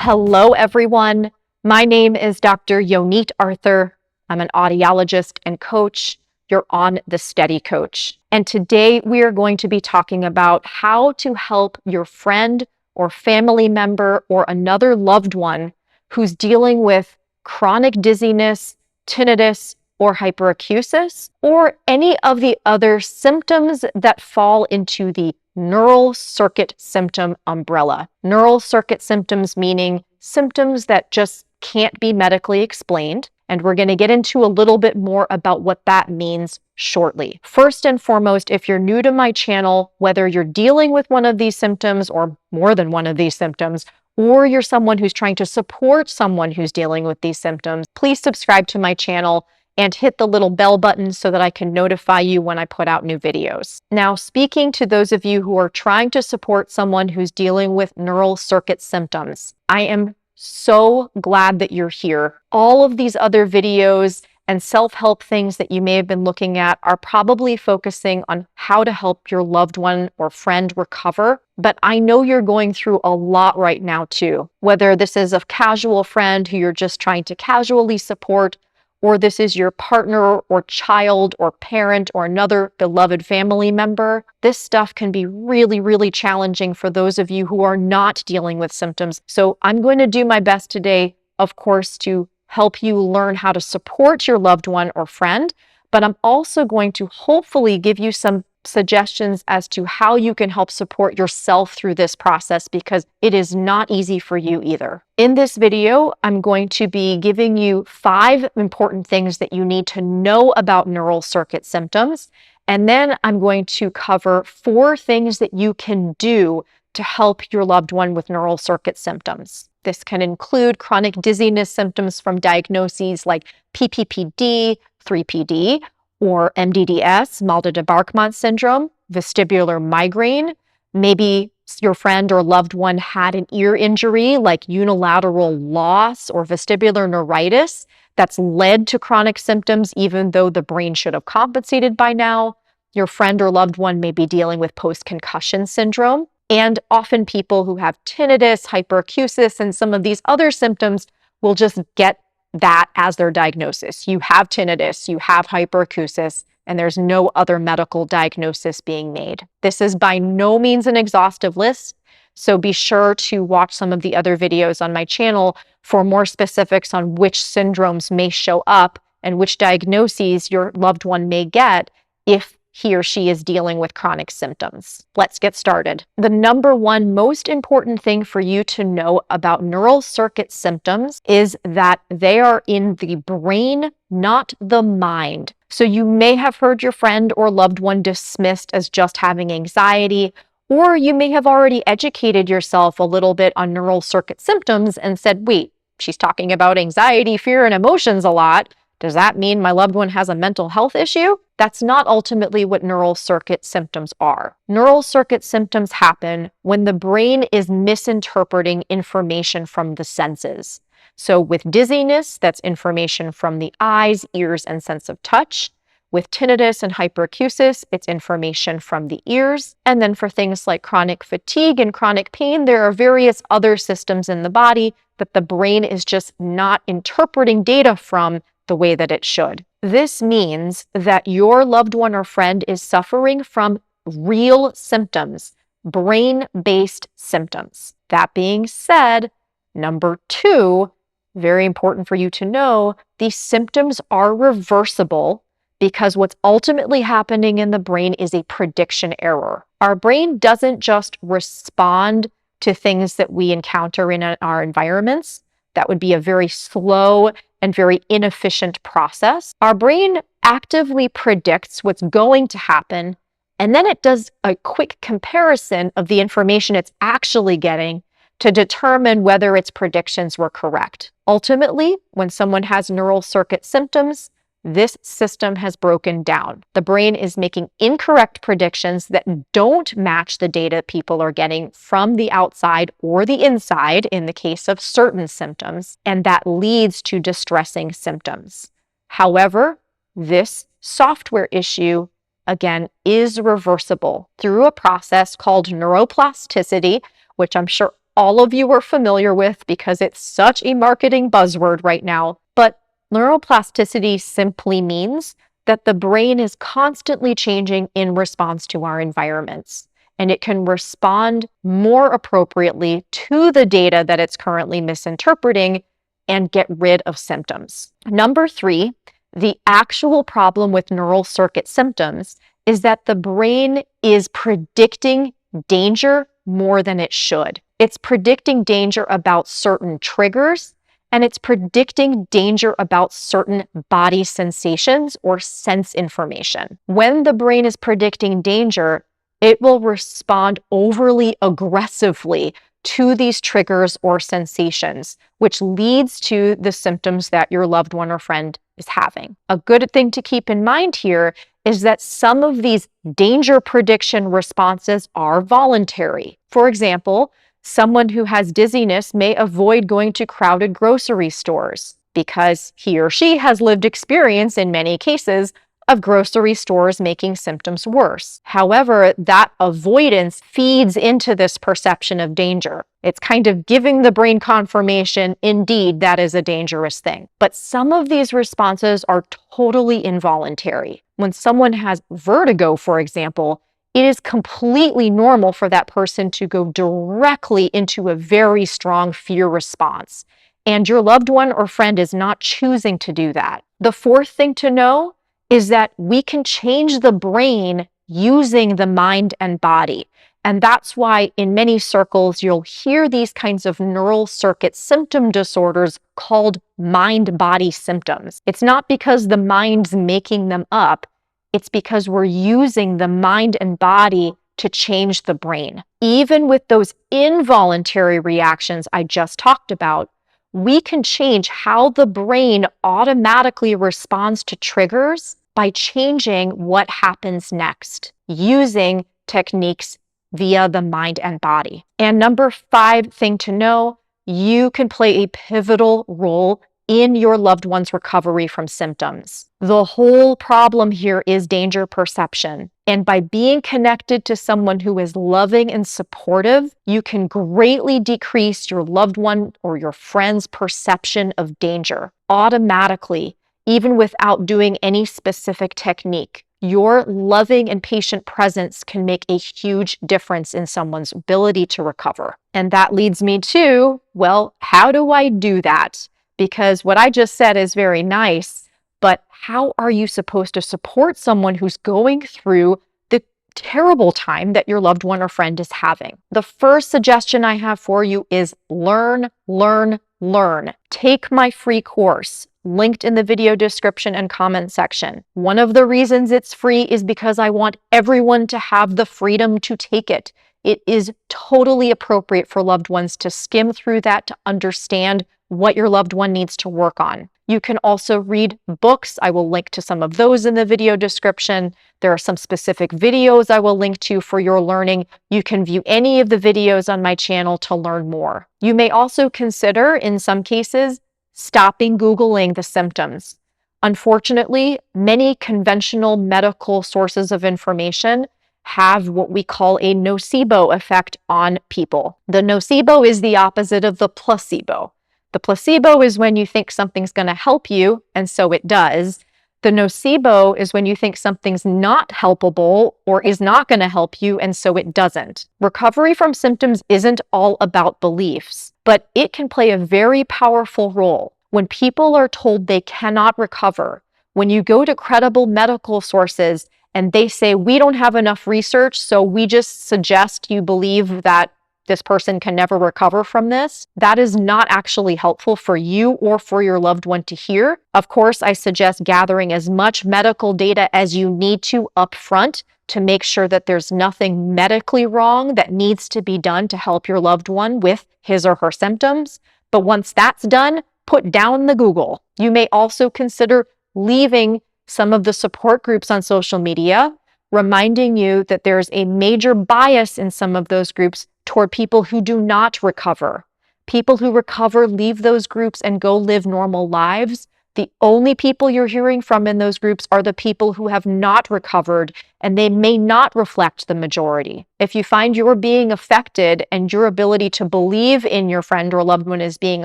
Hello, everyone. My name is Dr. Yonit Arthur. I'm an audiologist and coach. You're on the Steady Coach. And today we are going to be talking about how to help your friend or family member or another loved one who's dealing with chronic dizziness, tinnitus, or hyperacusis, or any of the other symptoms that fall into the neural circuit symptom umbrella. Neural circuit symptoms meaning symptoms that just can't be medically explained. And we're going to get into a little bit more about what that means shortly. First and foremost, if you're new to my channel, whether you're dealing with one of these symptoms or more than one of these symptoms, or you're someone who's trying to support someone who's dealing with these symptoms, please subscribe to my channel and hit the little bell button so that I can notify you when I put out new videos. Now, speaking to those of you who are trying to support someone who's dealing with neural circuit symptoms, I am so glad that you're here. All of these other videos and self-help things that you may have been looking at are probably focusing on how to help your loved one or friend recover. But I know you're going through a lot right now too, whether this is a casual friend who you're just trying to casually support, or this is your partner or child or parent or another beloved family member. This stuff can be really, really challenging for those of you who are not dealing with symptoms. So I'm going to do my best today, of course, to help you learn how to support your loved one or friend, but I'm also going to hopefully give you some suggestions as to how you can help support yourself through this process, because it is not easy for you either. In this video, I'm going to be giving you 5 important things that you need to know about neural circuit symptoms, and then I'm going to cover 4 things that you can do to help your loved one with neural circuit symptoms. This can include chronic dizziness symptoms from diagnoses like PPPD, 3PD, or MdDS, Malte-de-Barkmann syndrome, vestibular migraine. Maybe your friend or loved one had an ear injury like unilateral loss or vestibular neuritis that's led to chronic symptoms even though the brain should have compensated by now. Your friend or loved one may be dealing with post-concussion syndrome. And often people who have tinnitus, hyperacusis, and some of these other symptoms will just get that as their diagnosis. You have tinnitus, you have hyperacusis, and there's no other medical diagnosis being made. This is by no means an exhaustive list, so be sure to watch some of the other videos on my channel for more specifics on which syndromes may show up and which diagnoses your loved one may get if he or she is dealing with chronic symptoms. Let's get started. The number one most important thing for you to know about neural circuit symptoms is that they are in the brain, not the mind. So you may have heard your friend or loved one dismissed as just having anxiety, or you may have already educated yourself a little bit on neural circuit symptoms and said, wait, she's talking about anxiety, fear, and emotions a lot. Does that mean my loved one has a mental health issue? That's not ultimately what neural circuit symptoms are. Neural circuit symptoms happen when the brain is misinterpreting information from the senses. So with dizziness, that's information from the eyes, ears, and sense of touch. With tinnitus and hyperacusis, it's information from the ears. And then for things like chronic fatigue and chronic pain, there are various other systems in the body that the brain is just not interpreting data from the way that it should. This means that your loved one or friend is suffering from real symptoms, brain-based symptoms. That being said, number 2, very important for you to know, these symptoms are reversible because what's ultimately happening in the brain is a prediction error. Our brain doesn't just respond to things that we encounter in our environments. That would be a very slow and very inefficient process. Our brain actively predicts what's going to happen, and then it does a quick comparison of the information it's actually getting to determine whether its predictions were correct. Ultimately, when someone has neural circuit symptoms, this system has broken down. The brain is making incorrect predictions that don't match the data people are getting from the outside or the inside in the case of certain symptoms, and that leads to distressing symptoms. However, this software issue, again, is reversible through a process called neuroplasticity, which I'm sure all of you are familiar with because it's such a marketing buzzword right now, but neuroplasticity simply means that the brain is constantly changing in response to our environments, and it can respond more appropriately to the data that it's currently misinterpreting and get rid of symptoms. Number 3, the actual problem with neural circuit symptoms is that the brain is predicting danger more than it should. It's predicting danger about certain triggers, and it's predicting danger about certain body sensations or sense information. When the brain is predicting danger, it will respond overly aggressively to these triggers or sensations, which leads to the symptoms that your loved one or friend is having. A good thing to keep in mind here is that some of these danger prediction responses are voluntary. For example, someone who has dizziness may avoid going to crowded grocery stores because he or she has lived experience in many cases of grocery stores making symptoms worse. However, that avoidance feeds into this perception of danger. It's kind of giving the brain confirmation, indeed, that is a dangerous thing. But some of these responses are totally involuntary. When someone has vertigo, for example, it is completely normal for that person to go directly into a very strong fear response. And your loved one or friend is not choosing to do that. The fourth thing to know is that we can change the brain using the mind and body. And that's why in many circles, you'll hear these kinds of neural circuit symptom disorders called mind-body symptoms. It's not because the mind's making them up. It's because we're using the mind and body to change the brain. Even with those involuntary reactions I just talked about, we can change how the brain automatically responds to triggers by changing what happens next, using techniques via the mind and body. And number 5 thing to know, you can play a pivotal role in your loved one's recovery from symptoms. The whole problem here is danger perception. And by being connected to someone who is loving and supportive, you can greatly decrease your loved one or your friend's perception of danger automatically, even without doing any specific technique. Your loving and patient presence can make a huge difference in someone's ability to recover. And that leads me to, well, how do I do that? Because what I just said is very nice, but how are you supposed to support someone who's going through the terrible time that your loved one or friend is having? The first suggestion I have for you is learn, learn, learn. Take my free course, linked in the video description and comment section. One of the reasons it's free is because I want everyone to have the freedom to take it. It is totally appropriate for loved ones to skim through that to understand what your loved one needs to work on. You can also read books. I will link to some of those in the video description. There are some specific videos I will link to for your learning. You can view any of the videos on my channel to learn more. You may also consider, in some cases, stopping Googling the symptoms. Unfortunately, many conventional medical sources of information have what we call a nocebo effect on people. The nocebo is the opposite of the placebo. The placebo is when you think something's going to help you, and so it does. The nocebo is when you think something's not helpable or is not going to help you, and so it doesn't. Recovery from symptoms isn't all about beliefs, but it can play a very powerful role. When people are told they cannot recover, when you go to credible medical sources and they say, we don't have enough research, so we just suggest you believe that this person can never recover from this, that is not actually helpful for you or for your loved one to hear. Of course, I suggest gathering as much medical data as you need to up front to make sure that there's nothing medically wrong that needs to be done to help your loved one with his or her symptoms. But once that's done, put down the Google. You may also consider leaving some of the support groups on social media, reminding you that there's a major bias in some of those groups toward people who do not recover. People who recover leave those groups and go live normal lives. The only people you're hearing from in those groups are the people who have not recovered, and they may not reflect the majority. If you find you're being affected and your ability to believe in your friend or loved one is being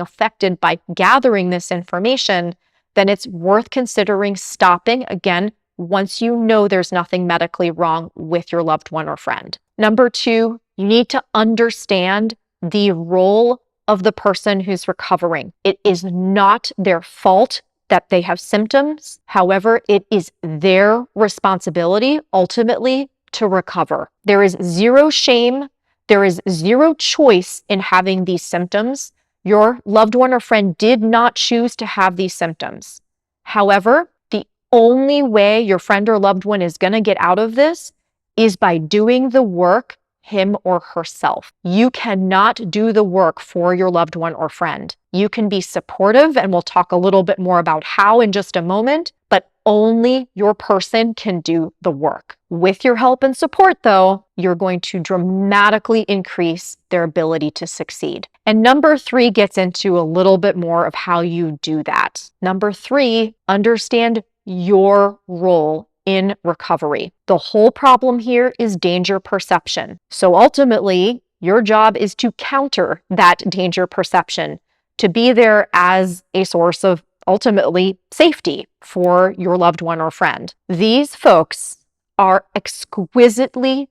affected by gathering this information, then it's worth considering stopping again once you know there's nothing medically wrong with your loved one or friend. Number 2, you need to understand the role of the person who's recovering. It is not their fault that they have symptoms. However, it is their responsibility ultimately to recover. There is zero shame. There is zero choice in having these symptoms. Your loved one or friend did not choose to have these symptoms. However, the only way your friend or loved one is going to get out of this is by doing the work him or herself. You cannot do the work for your loved one or friend. You can be supportive, and we'll talk a little bit more about how in just a moment, but only your person can do the work. With your help and support, though, you're going to dramatically increase their ability to succeed. And number 3 gets into a little bit more of how you do that. Number 3, understand your role in recovery. The whole problem here is danger perception. So ultimately, your job is to counter that danger perception, to be there as a source of ultimately safety for your loved one or friend. These folks are exquisitely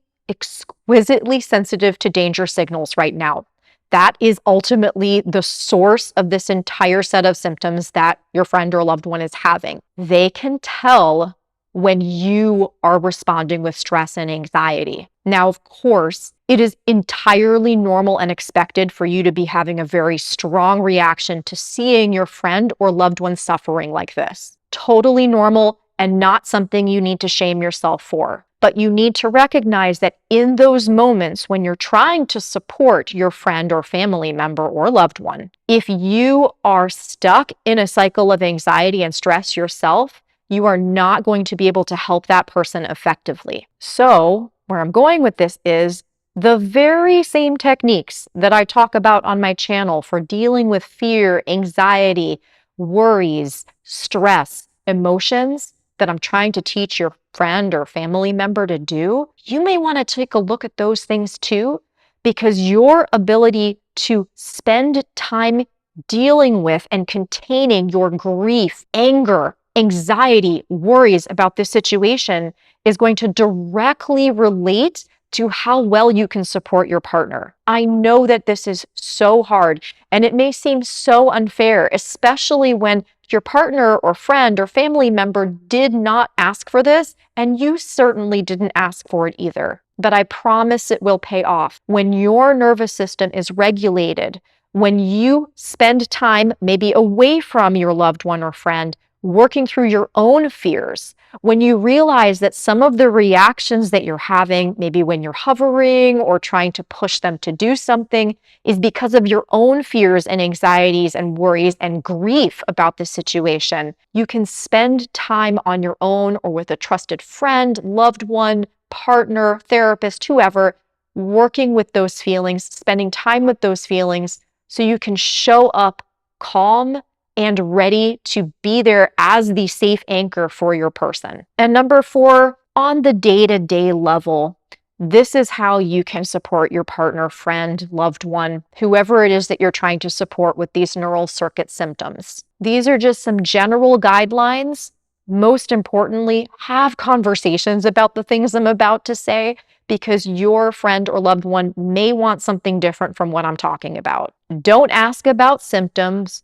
sensitive to danger signals right now. That is ultimately the source of this entire set of symptoms that your friend or loved one is having. They can tell when you are responding with stress and anxiety. Now, of course, it is entirely normal and expected for you to be having a very strong reaction to seeing your friend or loved one suffering like this. Totally normal and not something you need to shame yourself for. But you need to recognize that in those moments when you're trying to support your friend or family member or loved one, if you are stuck in a cycle of anxiety and stress yourself, you are not going to be able to help that person effectively. So, where I'm going with this is the very same techniques that I talk about on my channel for dealing with fear, anxiety, worries, stress, emotions that I'm trying to teach your friend or family member to do. You may want to take a look at those things too, because your ability to spend time dealing with and containing your grief, anger, anxiety, worries about this situation is going to directly relate to how well you can support your partner. I know that this is so hard and it may seem so unfair, especially when your partner or friend or family member did not ask for this and you certainly didn't ask for it either. But I promise it will pay off. When your nervous system is regulated, when you spend time maybe away from your loved one or friend, working through your own fears, when you realize that some of the reactions that you're having, maybe when you're hovering or trying to push them to do something, is because of your own fears and anxieties and worries and grief about the situation, you can spend time on your own or with a trusted friend, loved one, partner, therapist, whoever, working with those feelings, spending time with those feelings so you can show up calm and ready to be there as the safe anchor for your person. And number 4, on the day-to-day level, this is how you can support your partner, friend, loved one, whoever it is that you're trying to support with these neural circuit symptoms. These are just some general guidelines. Most importantly, have conversations about the things I'm about to say, because your friend or loved one may want something different from what I'm talking about. Don't ask about symptoms.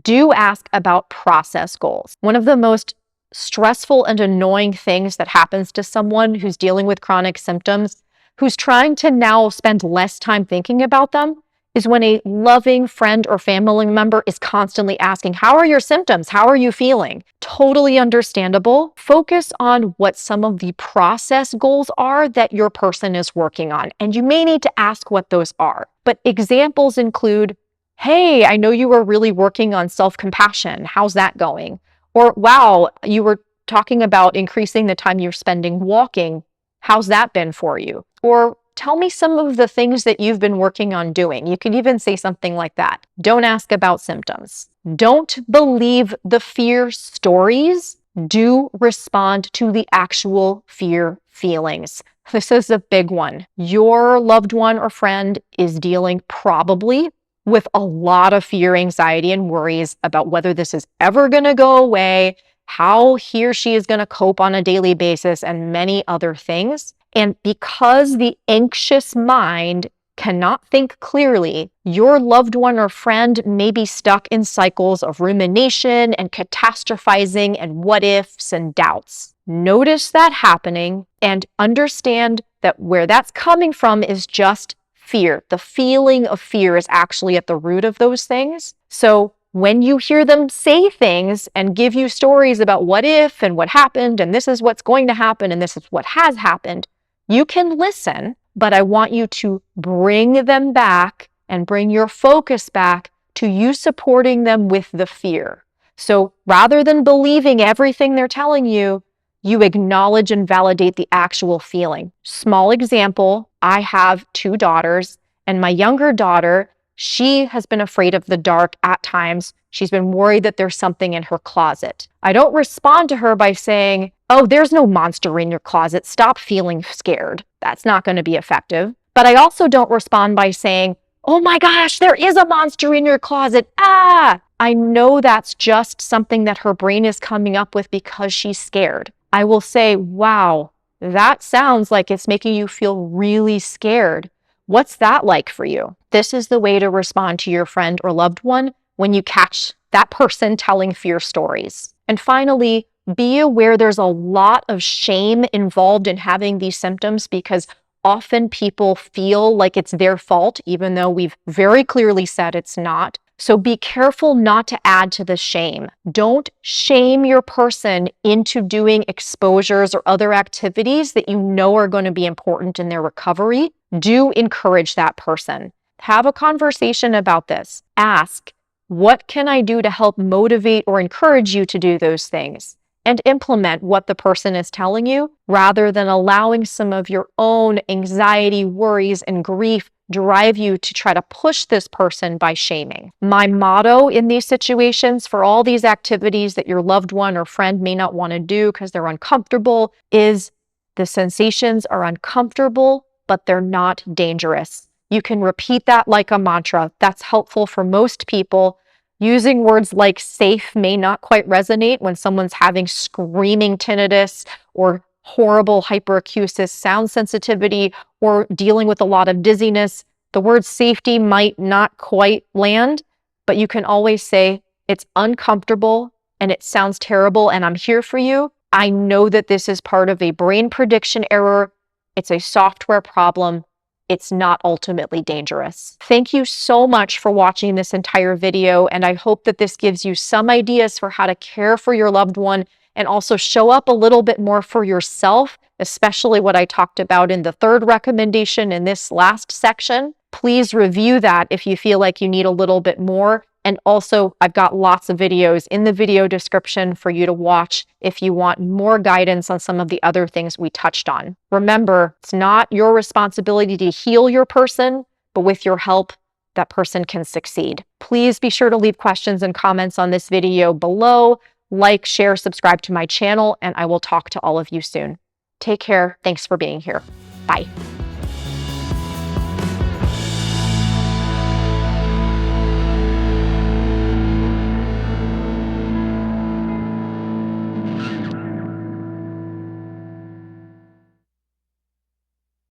Do ask about process goals. One of the most stressful and annoying things that happens to someone who's dealing with chronic symptoms, who's trying to now spend less time thinking about them, is when a loving friend or family member is constantly asking, how are your symptoms? How are you feeling? Totally understandable. Focus on what some of the process goals are that your person is working on. And you may need to ask what those are. But examples include, hey, I know you were really working on self-compassion. How's that going? Or, wow, you were talking about increasing the time you're spending walking. How's that been for you? Or, tell me some of the things that you've been working on doing. You could even say something like that. Don't ask about symptoms. Don't believe the fear stories. Do respond to the actual fear feelings. This is a big one. Your loved one or friend is dealing probably with a lot of fear, anxiety, and worries about whether this is ever going to go away, how he or she is going to cope on a daily basis, and many other things. And because the anxious mind cannot think clearly, your loved one or friend may be stuck in cycles of rumination and catastrophizing and what ifs and doubts. Notice that happening and understand that where that's coming from is just fear. The feeling of fear is actually at the root of those things. So when you hear them say things and give you stories about what if and what happened and this is what's going to happen and this is what has happened, you can listen, but I want you to bring them back and bring your focus back to you supporting them with the fear. So rather than believing everything they're telling you, you acknowledge and validate the actual feeling. Small example, I have 2 daughters, and my younger daughter, she has been afraid of the dark at times. She's been worried that there's something in her closet. I don't respond to her by saying, "Oh, there's no monster in your closet. Stop feeling scared." That's not going to be effective. But I also don't respond by saying, "Oh my gosh, there is a monster in your closet. Ah!" I know that's just something that her brain is coming up with because she's scared. I will say, "Wow, that sounds like it's making you feel really scared. What's that like for you?" This is the way to respond to your friend or loved one when you catch that person telling fear stories. And finally, be aware there's a lot of shame involved in having these symptoms because often people feel like it's their fault, even though we've very clearly said it's not. So be careful not to add to the shame. Don't shame your person into doing exposures or other activities that you know are going to be important in their recovery. Do encourage that person. Have a conversation about this. Ask, what can I do to help motivate or encourage you to do those things? And implement what the person is telling you rather than allowing some of your own anxiety, worries, and grief drive you to try to push this person by shaming. My motto in these situations for all these activities that your loved one or friend may not want to do because they're uncomfortable is the sensations are uncomfortable, but they're not dangerous. You can repeat that like a mantra. That's helpful for most people. Using words like safe may not quite resonate when someone's having screaming tinnitus or horrible hyperacusis sound sensitivity or dealing with a lot of dizziness. The word safety might not quite land, but you can always say, "It's uncomfortable and it sounds terrible and I'm here for you. I know that this is part of a brain prediction error. It's a software problem. It's not ultimately dangerous." Thank you so much for watching this entire video, and I hope that this gives you some ideas for how to care for your loved one and also show up a little bit more for yourself, especially what I talked about in the 3rd recommendation in this last section. Please review that if you feel like you need a little bit more. And also, I've got lots of videos in the video description for you to watch if you want more guidance on some of the other things we touched on. Remember, it's not your responsibility to heal your person, but with your help, that person can succeed. Please be sure to leave questions and comments on this video below. Like, share, subscribe to my channel, and I will talk to all of you soon. Take care. Thanks for being here. Bye.